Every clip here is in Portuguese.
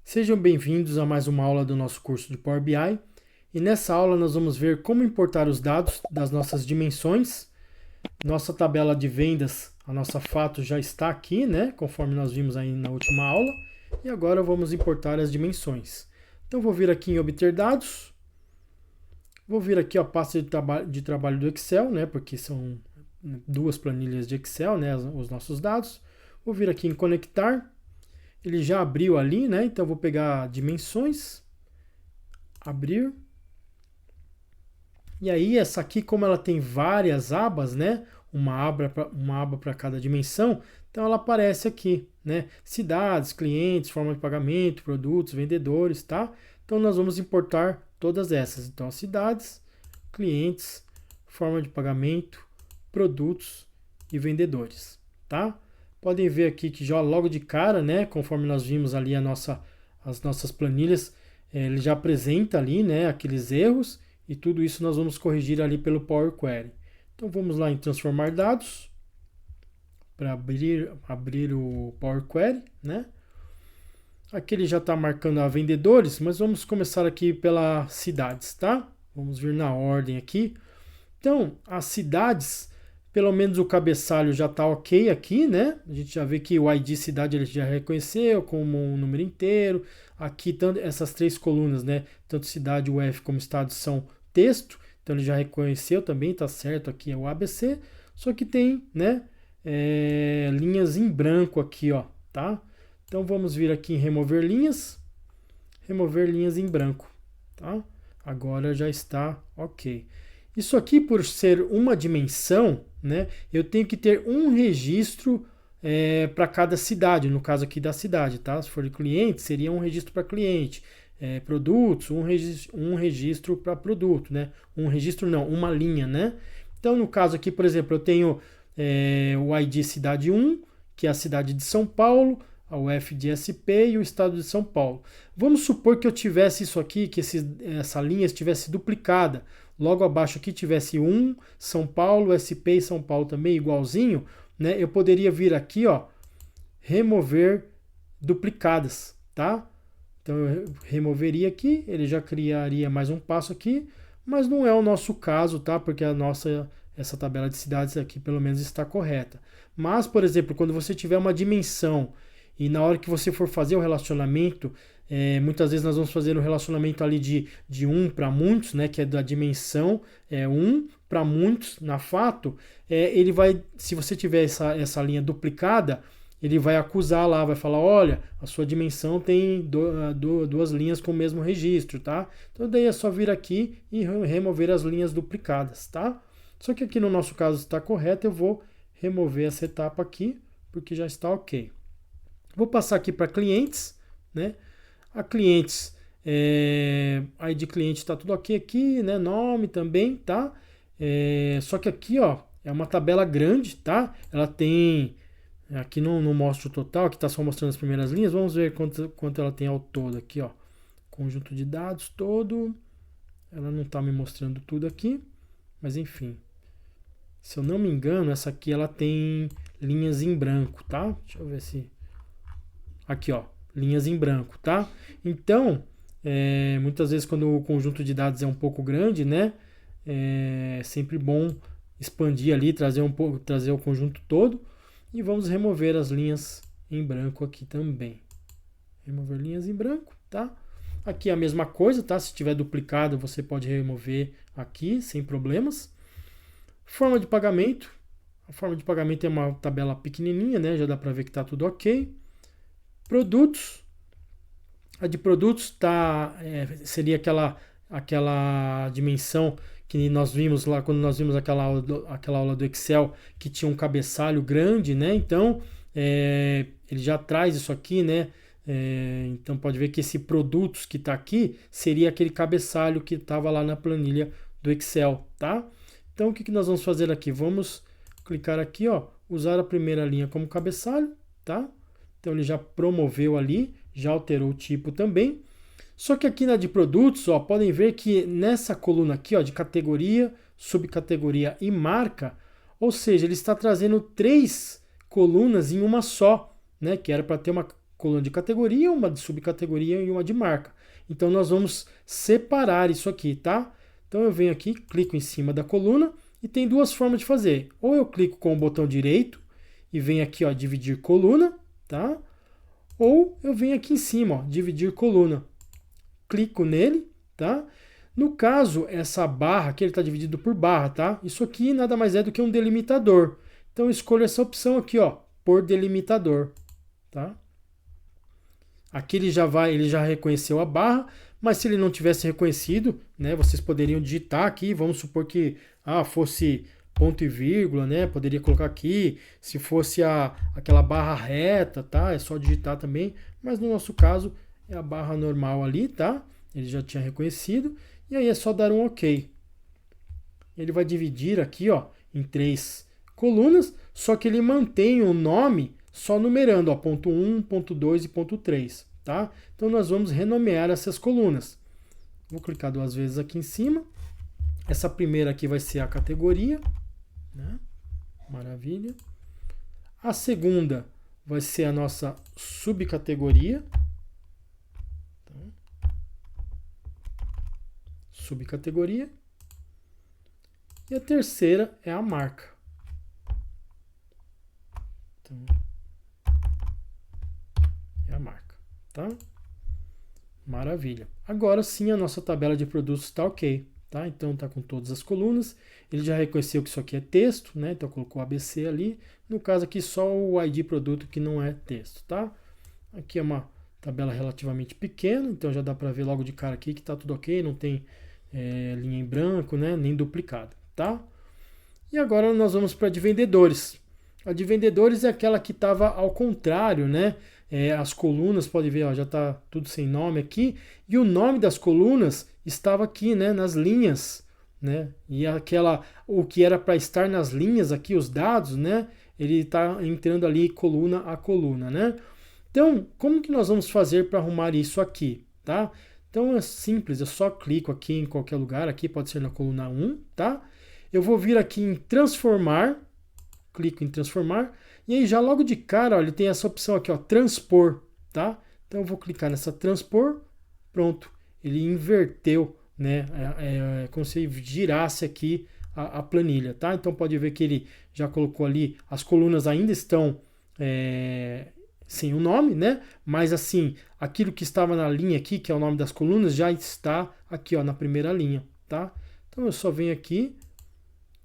Sejam bem-vindos a mais uma aula do nosso curso de Power BI. E nessa aula nós vamos ver como importar os dados das nossas dimensões. Nossa tabela de vendas, a nossa fato já está aqui, né? Conforme nós vimos aí na última aula. E agora vamos importar as dimensões. Então vou vir aqui em obter dados. Vou vir aqui a pasta de trabalho do Excel, né? Porque são duas planilhas de Excel, né? Os nossos dados. Vou vir aqui em conectar. Ele já abriu ali, né? Então vou pegar dimensões, abrir. E aí essa aqui, como ela tem várias abas, né? Uma aba para cada dimensão, então ela aparece aqui, né? Cidades, clientes, forma de pagamento, produtos, vendedores, tá? Então nós vamos importar todas essas. Então cidades, clientes, forma de pagamento, produtos e vendedores, tá? Podem ver aqui que já logo de cara, né, conforme nós vimos ali as nossas planilhas, ele já apresenta ali, né, aqueles erros e tudo isso nós vamos corrigir ali pelo Power Query. Então vamos lá em transformar dados para abrir o Power Query, né? Aqui ele já está marcando a vendedores, mas vamos começar aqui pelas cidades, tá? Vamos vir na ordem aqui. Então, as cidades, pelo menos o cabeçalho já está ok aqui, né? A gente já vê que o ID cidade ele já reconheceu como um número inteiro. Aqui, tanto essas três colunas, né? Tanto cidade, UF como estado são texto. Então ele já reconheceu também, tá certo, aqui é o ABC. Só que tem, né? Linhas em branco aqui, ó, tá? Então vamos vir aqui em remover linhas em branco, tá? Agora já está ok. Isso aqui, por ser uma dimensão, né, eu tenho que ter um registro para cada cidade, no caso aqui da cidade, tá? Se for de cliente, seria um registro para cliente. Produtos, um registro para produto, né? Um registro não, uma linha, né? Então, no caso aqui, por exemplo, eu tenho o ID cidade 1, que é a cidade de São Paulo, a UF de SP e o estado de São Paulo. Vamos supor que eu tivesse isso aqui, que essa linha estivesse duplicada. Logo abaixo aqui tivesse 1, São Paulo, SP e São Paulo também igualzinho, né? Eu poderia vir aqui, ó, remover duplicadas, tá? Então eu removeria aqui, ele já criaria mais um passo aqui, mas não é o nosso caso, tá? Porque essa tabela de cidades aqui pelo menos está correta. Mas, por exemplo, quando você tiver uma dimensão e na hora que você for fazer o relacionamento, muitas vezes nós vamos fazer um relacionamento ali de 1 para muitos, né, que é da dimensão 1 para muitos na fato, ele vai, se você tiver essa linha duplicada, ele vai acusar lá, vai falar, olha, a sua dimensão tem duas linhas com o mesmo registro, tá? Então daí é só vir aqui e remover as linhas duplicadas, tá? Só que aqui no nosso caso está correto, eu vou remover essa etapa aqui, porque já está ok. Vou passar aqui para clientes, né? A clientes, ID cliente está tudo ok aqui, né? Nome também, tá? Só que aqui, ó, é uma tabela grande, tá? Ela tem, aqui não mostra o total, aqui está só mostrando as primeiras linhas. Vamos ver quanto ela tem ao todo aqui, ó. Conjunto de dados todo. Ela não está me mostrando tudo aqui, mas enfim. Se eu não me engano, essa aqui ela tem linhas em branco, tá? Deixa eu ver se... Aqui, ó, linhas em branco, tá? Então, muitas vezes quando o conjunto de dados é um pouco grande, né? É sempre bom expandir ali, trazer o conjunto todo. E vamos remover as linhas em branco aqui também. Remover linhas em branco, tá? Aqui é a mesma coisa, tá? Se tiver duplicado, você pode remover aqui, sem problemas. Forma de pagamento. A forma de pagamento é uma tabela pequenininha, né? Já dá para ver que está tudo ok. Produtos. A de produtos seria aquela dimensão que nós vimos lá quando nós vimos aquela aula do Excel que tinha um cabeçalho grande, né? Então ele já traz isso aqui, né? Então pode ver que esse produtos que está aqui seria aquele cabeçalho que estava lá na planilha do Excel, tá? Então o que nós vamos fazer aqui? Vamos clicar aqui, ó, usar a primeira linha como cabeçalho, tá? Então ele já promoveu ali, já alterou o tipo também. Só que aqui na de produtos, ó, podem ver que nessa coluna aqui, ó, de categoria, subcategoria e marca, ou seja, ele está trazendo 3 colunas em uma só, né? Que era para ter coluna de categoria, uma de subcategoria e uma de marca. Então nós vamos separar isso aqui, tá? Então eu venho aqui, clico em cima da coluna e tem duas formas de fazer. Ou eu clico com o botão direito e venho aqui, ó, dividir coluna, tá? Ou eu venho aqui em cima, ó, dividir coluna. Clico nele, tá? No caso, essa barra aqui, ele está dividido por barra, tá? Isso aqui nada mais é do que um delimitador. Então eu escolho essa opção aqui, ó, por delimitador, tá? Aqui ele já reconheceu a barra, mas se ele não tivesse reconhecido, né, vocês poderiam digitar aqui, vamos supor que fosse ponto e vírgula, né? Poderia colocar aqui, se fosse aquela barra reta, tá? É só digitar também, mas no nosso caso é a barra normal ali, tá? Ele já tinha reconhecido, e aí é só dar um OK. Ele vai dividir aqui, ó, em 3 colunas, só que ele mantém o nome só numerando, ó, ponto 1, ponto 2 e ponto 3, tá? Então nós vamos renomear essas colunas. Vou clicar 2 vezes aqui em cima. Essa primeira aqui vai ser a categoria, né? Maravilha. A segunda vai ser a nossa subcategoria. Subcategoria. E a terceira é a marca. Então, é a marca, tá? Maravilha. Agora sim a nossa tabela de produtos está ok, tá? Então está com todas as colunas. Ele já reconheceu que isso aqui é texto, né? Então colocou ABC ali. No caso aqui só o ID produto que não é texto, tá? Aqui é uma tabela relativamente pequena, então já dá para ver logo de cara aqui que está tudo ok, não tem linha em branco, né? Nem duplicada, tá? E agora nós vamos para a de vendedores. A de vendedores é aquela que estava ao contrário, né? As colunas, pode ver, ó, já está tudo sem nome aqui. E o nome das colunas estava aqui, né? Nas linhas, né? E o que era para estar nas linhas aqui, os dados, né? Ele está entrando ali coluna a coluna, né? Então, como que nós vamos fazer para arrumar isso aqui, tá? Então é simples, eu só clico aqui em qualquer lugar, aqui pode ser na coluna 1, tá? Eu vou vir aqui em transformar, clico em transformar, e aí já logo de cara, ó, ele tem essa opção aqui, ó, transpor, tá? Então eu vou clicar nessa transpor, pronto, ele inverteu, né? Como se girasse aqui a planilha, tá? Então pode ver que ele já colocou ali, as colunas ainda estão sem o nome, né? Mas assim, aquilo que estava na linha aqui, que é o nome das colunas, já está aqui, ó, na primeira linha, tá? Então eu só venho aqui,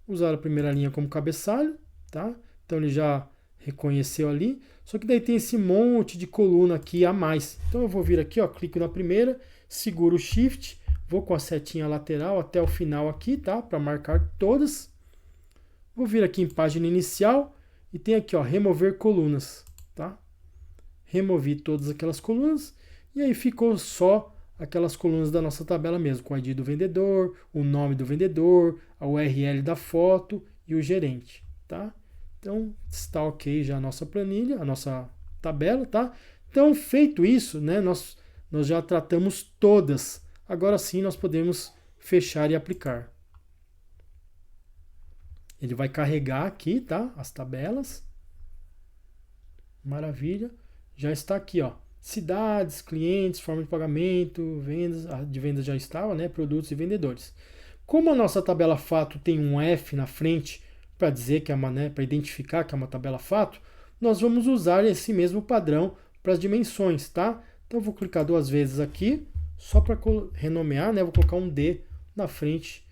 usar a primeira linha como cabeçalho, tá? Então ele já reconheceu ali, só que daí tem esse monte de coluna aqui a mais. Então eu vou vir aqui, ó, clico na primeira, seguro o Shift, vou com a setinha lateral até o final aqui, tá? Para marcar todas. Vou vir aqui em página inicial e tem aqui, ó, remover colunas, tá? Removi todas aquelas colunas e aí ficou só aquelas colunas da nossa tabela mesmo, com o ID do vendedor, o nome do vendedor, a URL da foto e o gerente, tá? Então está ok já a nossa planilha, a nossa tabela, tá? Então feito isso, né, nós já tratamos todas. Agora sim nós podemos fechar e aplicar. Ele vai carregar aqui, tá? As tabelas. Maravilha. Já está aqui, ó. Cidades, clientes, forma de pagamento, vendas, a de vendas já estava, né? Produtos e vendedores. Como a nossa tabela fato tem um F na frente para dizer que é uma, né, para identificar que é uma tabela fato, nós vamos usar esse mesmo padrão para as dimensões, tá? Então eu vou clicar 2 vezes aqui, só para renomear, né? Vou colocar um D na frente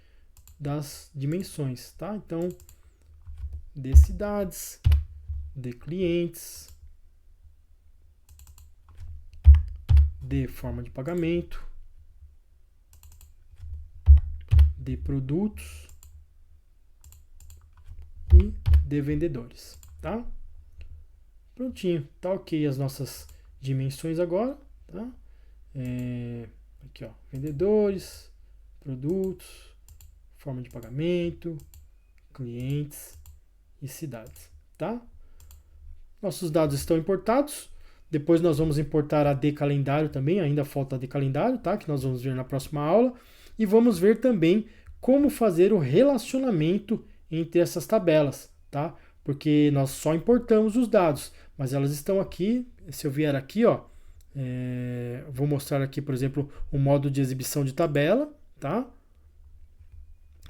das dimensões, tá? Então, de cidades, de clientes, de forma de pagamento, de produtos e de vendedores, tá? Prontinho, tá ok as nossas dimensões agora, tá? Aqui, ó, vendedores, produtos, forma de pagamento, clientes e cidades, tá? Nossos dados estão importados. Depois nós vamos importar a de calendário também, ainda falta a de calendário, tá? Que nós vamos ver na próxima aula. E vamos ver também como fazer o relacionamento entre essas tabelas, tá? porque nós só importamos os dados, mas elas estão aqui. Se eu vier aqui, ó, vou mostrar aqui, por exemplo, o modo de exibição de tabela, tá?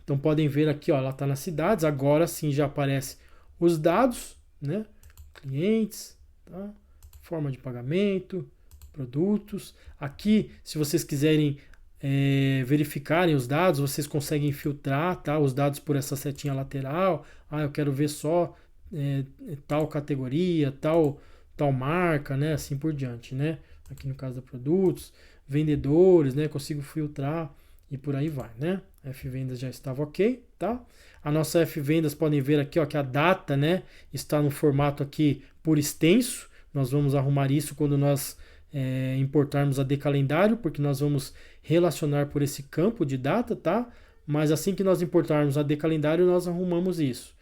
Então podem ver aqui, ó, ela está nas cidades, agora sim já aparece os dados, né? Clientes, tá? Forma de pagamento, produtos. Aqui, se vocês quiserem verificarem os dados, vocês conseguem filtrar, tá? Os dados por essa setinha lateral. Ah, eu quero ver só tal categoria, tal marca, né? Assim por diante, né? Aqui no caso da produtos, vendedores, né? Consigo filtrar e por aí vai, né? F-vendas já estava ok, tá? A nossa F-vendas, podem ver aqui, ó, que a data, né, está no formato aqui por extenso. Nós vamos arrumar isso quando nós importarmos a de calendário, porque nós vamos relacionar por esse campo de data, tá? Mas assim que nós importarmos a de calendário, nós arrumamos isso.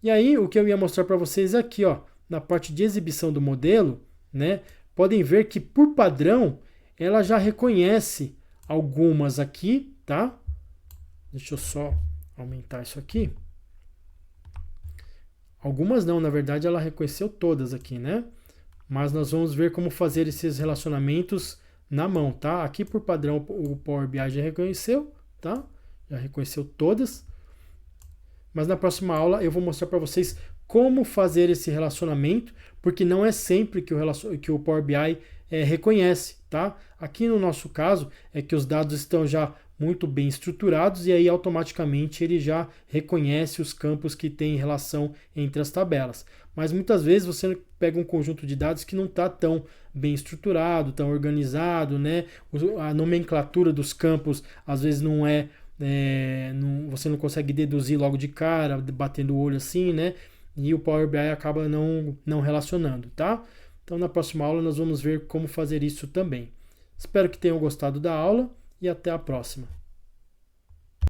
E aí, o que eu ia mostrar para vocês aqui, ó, na parte de exibição do modelo, né? Podem ver que por padrão ela já reconhece algumas aqui, tá? Deixa eu só aumentar isso aqui. Algumas não, na verdade ela reconheceu todas aqui, né? Mas nós vamos ver como fazer esses relacionamentos na mão, tá? Aqui por padrão o Power BI já reconheceu, tá? Já reconheceu todas. Mas na próxima aula eu vou mostrar para vocês como fazer esse relacionamento, porque não é sempre que o Power BI reconhece, tá? Aqui no nosso caso é que os dados estão já muito bem estruturados e aí automaticamente ele já reconhece os campos que têm relação entre as tabelas. Mas muitas vezes você pega um conjunto de dados que não está tão bem estruturado, tão organizado, né? A nomenclatura dos campos às vezes não é, você não consegue deduzir logo de cara, batendo o olho assim, né? E o Power BI acaba não relacionando, tá? Então na próxima aula nós vamos ver como fazer isso também. Espero que tenham gostado da aula e até a próxima.